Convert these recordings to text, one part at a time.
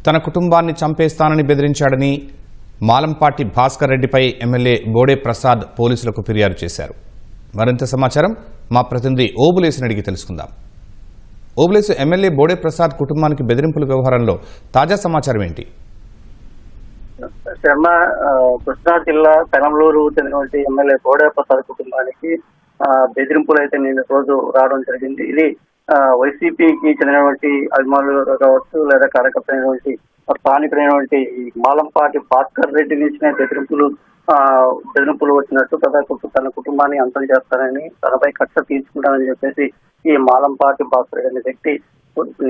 తన కుటుంబాన్ని చంపేస్తానని బెదిరించాడని మాలంపాటి భాస్కర్ రెడ్డిపై ఎమ్మెల్యే బోడే ప్రసాద్ పోలీసులకు ఫిర్యాదు చేశారు. మరింత సమాచారం మా ప్రతినిధి ఓబులేసుని అడిగి తెలుసుకుందాం. ఓబులేసు, ఎమ్మెల్యే బోడే ప్రసాద్ కుటుంబానికి బెదిరింపుల వ్యవహారంలో తాజా సమాచారం ఏంటి? శర్మ, కృష్ణా జిల్లా పెనంలూరు చెందినటువంటి ఎమ్మెల్యే బోడే ప్రసాద్ కుటుంబానికి బెదిరింపులు అయితే నిన్న రోజు రావడం జరిగింది. ఇది వైసీపీకి చెందినటువంటి అభిమానులు కావచ్చు, లేదా కార్యకర్తలైనటువంటి స్థానికులైనటువంటి మాలంపాటి భాస్కర్ రెడ్డి నుంచి బెదిరింపులు వచ్చినట్టు తన కుటుంబాన్ని అంతం చేస్తానని, తనపై కక్ష తీసుకుంటానని చెప్పేసి ఈ మాలంపాటి భాస్కర్ రెడ్డి అనే వ్యక్తి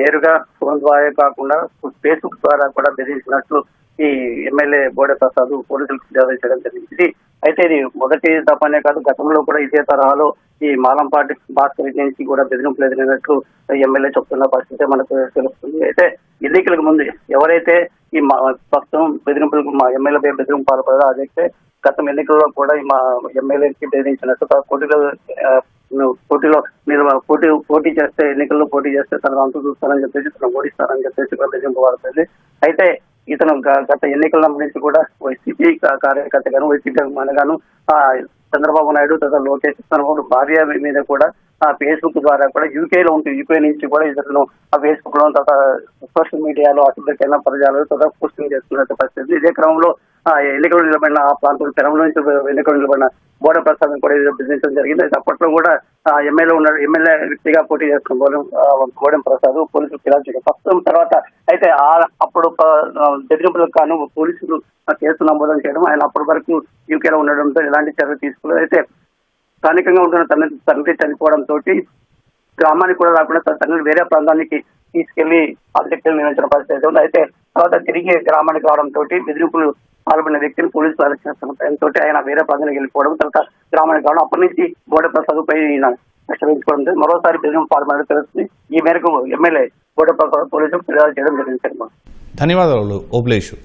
నేరుగా ఫోన్ ద్వారా కాకుండా ఫేస్బుక్ ద్వారా కూడా బెదిరించినట్లు ఈ ఎమ్మెల్యే బోడే ప్రసాద్ పోలీసులకు ఫిర్యాదు చేయడం జరిగింది. అయితే ఇది మొదటి తప్పనే కాదు, గతంలో కూడా ఇదే తరహాలో ఈ మాలంపాటి భాస్కర్ రెడ్డి నుంచి కూడా బెదిరింపులు ఎదిరినట్లు ఎమ్మెల్యే చెప్తున్న పరిస్థితి మనకు తెలుస్తుంది. అయితే ఎన్నికలకు ముందు ఎవరైతే ఈ ప్రస్తుతం బెదిరింపులకు మా ఎమ్మెల్యే బెదిరింపు పాల్పడారో అదైతే గతం ఎన్నికల్లో కూడా మా ఎమ్మెల్యేకి బెదిరించినట్టు పోటీ చేస్తే ఎన్నికల్లో పోటీ చేస్తే తనకు అంతు చూస్తానని చెప్పేసి తను ఓడిస్తానని చెప్పేసి బెదిరింపు పడుతుంది. అయితే ఇతను గత ఎన్నికల నుంచి కూడా వైసీపీ కార్యకర్తగాను, వైసీపీ అభిమానిగాను చంద్రబాబు నాయుడు తన లోకేష్ చంద్రబాబు భార్య మీద కూడా ఫేస్బుక్ ద్వారా కూడా యూకే నుంచి కూడా ఇతరులను ఫేస్బుక్ లో సోషల్ మీడియాలో అసభ్యకరమైన పదజాలు పోస్టింగ్ చేస్తున్న పరిస్థితి. ఇదే క్రమంలో ఎన్నికలు నిలబడిన ఆ ప్రాంతం తెలంగాణ నుంచి ఎన్నికలు నిలబడిన బోడే ప్రసాద్ కూడా బెదిరించడం జరిగింది. అయితే అప్పట్లో కూడా ఎమ్మెల్యే వ్యక్తిగా పోటీ చేస్తున్న బోడే ప్రసాద్ పోలీసులు ఫిర్యాదు చేయడం ప్రస్తుతం తర్వాత అయితే అప్పుడు బెదిరింపులకు కాను పోలీసులు కేసు నమోదు చేయడం, ఆయన అప్పటి వరకు యూకేలో ఉండడంతో ఎలాంటి చర్యలు తీసుకోలేదు. అయితే స్థానికంగా ఉంటున్న తండ్రి చనిపోవడంతో గ్రామానికి కూడా రాకుండా తన తండ్రిని వేరే ప్రాంతానికి తీసుకెళ్లి అంత్యక్రియలు నిర్వహించిన పరిస్థితి ఉంది. అయితే తర్వాత తిరిగి గ్రామానికి రావడంతో బెదిరింపులు పాల్పడిన వ్యక్తిని పోలీసులు అరెస్ట్ చేస్తున్న టైంతో ఆయన వేరే ప్రాంతానికి వెళ్ళిపోవడం, తర్వాత గ్రామానికి రావడం, అప్పటి నుంచి బోడే ప్రసాద్ పై ఆశ్రయించుకోవడం మరోసారి బెదిరింపు పాల్పడినట్టు తెలుస్తుంది. ఈ మేరకు ఎమ్మెల్యే బోడే ప్రసాద్ పోలీసులు ఫిర్యాదు చేయడం జరిగింది. ధన్యవాదాలు ఓబులేషు.